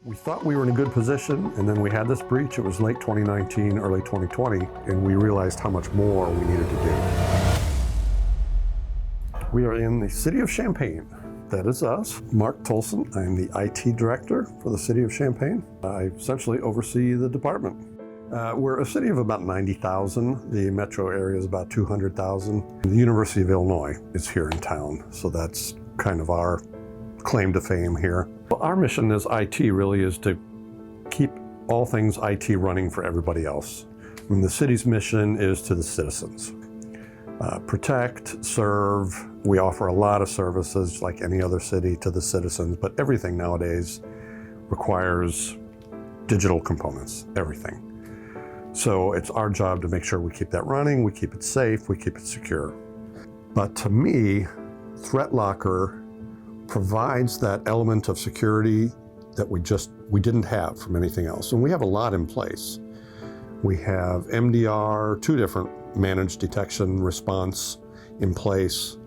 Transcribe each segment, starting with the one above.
We thought we were in a good position, and then we had this breach. It was late 2019, early 2020, and we realized how much more we needed to do. We are in the city of Champaign. That is us. Mark Toalson. I'm the IT director for the city of Champaign. I essentially oversee the department. We're a city of about 90,000. The metro area is about 200,000. The University of Illinois is here in town, so that's kind of our claim to fame here. Well, our mission as IT really is to keep all things IT running for everybody else. I mean, the city's mission is to the citizens. Protect, serve. We offer a lot of services like any other city to the citizens, but everything nowadays requires digital components, everything. So it's our job to make sure we keep that running, we keep it safe, we keep it secure. But to me, ThreatLocker provides that element of security that we didn't have from anything else. And we have a lot in place. We have MDR, 2 different managed detection response in place,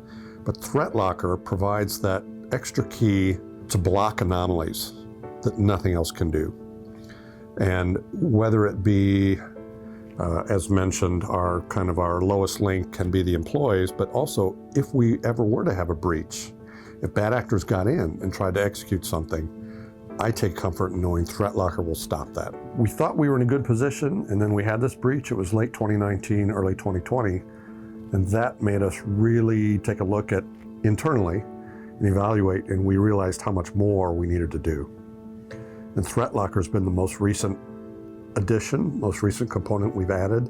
but ThreatLocker provides that extra key to block anomalies that nothing else can do. And whether it be, as mentioned, our lowest link can be the employees, but also if we ever were to have a breach, if bad actors got in and tried to execute something, I take comfort in knowing ThreatLocker will stop that. We thought we were in a good position, and then we had this breach. It was late 2019, early 2020, and that made us really take a look at internally and evaluate, and we realized how much more we needed to do. And ThreatLocker has been the most recent addition, most recent component we've added,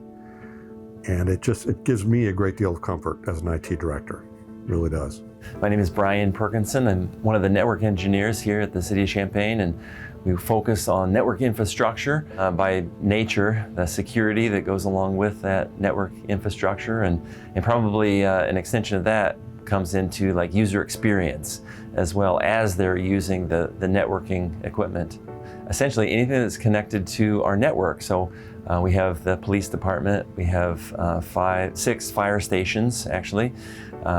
and it gives me a great deal of comfort as an IT director. It really does. My name is Brian Perkinson. I'm one of the network engineers here at the City of Champaign, and we focus on network infrastructure. By nature, the security that goes along with that network infrastructure, and probably an extension of that comes into like user experience as well as they're using the networking equipment. Essentially anything that's connected to our network. So we have the police department, we have 6 fire stations actually.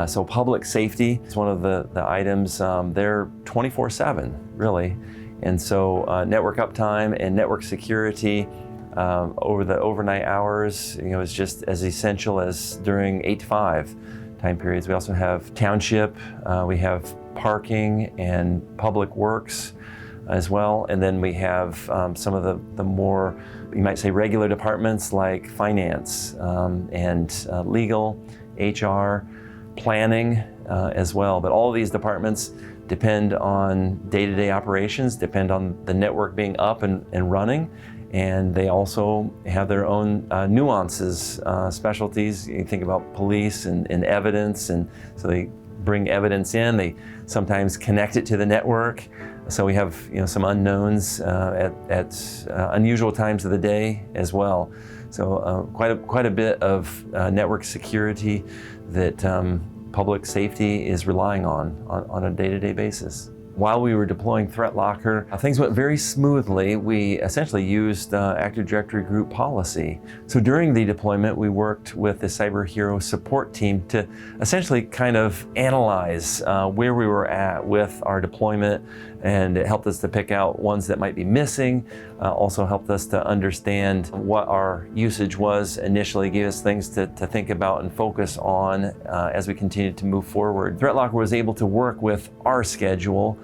So public safety is one of the items. They're 24/7 really. And so network uptime and network security over the overnight hours, is just as essential as during 8 to 5 time periods. We also have township, we have parking and public works as well. And then we have some of the more, you might say, regular departments like finance and legal, HR, planning as well. But all of these departments depend on day-to-day operations, depend on the network being up and running. And they also have their own nuances, specialties. You think about police and evidence, and so they bring evidence in. They sometimes connect it to the network. So we have some unknowns at unusual times of the day as well. So quite a bit of network security that public safety is relying on a day-to-day basis. While we were deploying ThreatLocker, things went very smoothly. We essentially used Active Directory group policy. So during the deployment, we worked with the Cyber Hero support team to essentially kind of analyze where we were at with our deployment, and it helped us to pick out ones that might be missing, also helped us to understand what our usage was initially, gave us things to think about and focus on as we continued to move forward. ThreatLocker was able to work with our schedule.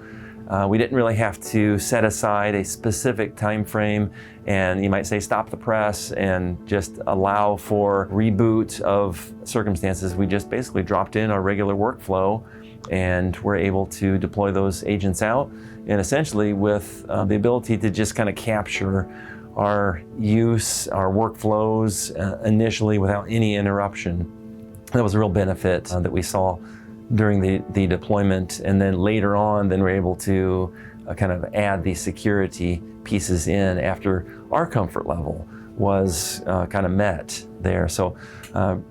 We didn't really have to set aside a specific time frame and, you might say, stop the press and just allow for reboot of circumstances. We just basically dropped in our regular workflow and we're able to deploy those agents out, and essentially with the ability to just kind of capture our use, our workflows initially without any interruption. That was a real benefit that we saw during the deployment, and then later on, then we're able to kind of add these security pieces in after our comfort level was kind of met there. So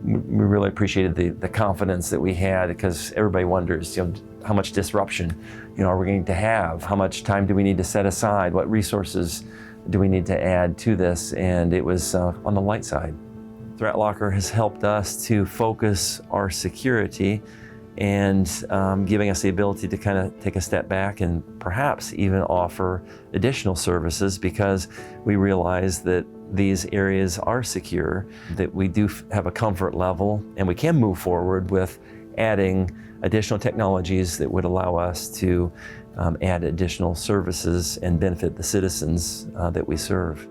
we really appreciated the confidence that we had, because everybody wonders, how much disruption, are we going to have? How much time do we need to set aside? What resources do we need to add to this? And it was on the light side. ThreatLocker has helped us to focus our security and giving us the ability to kind of take a step back and perhaps even offer additional services, because we realize that these areas are secure, that we do have a comfort level, and we can move forward with adding additional technologies that would allow us to add additional services and benefit the citizens that we serve.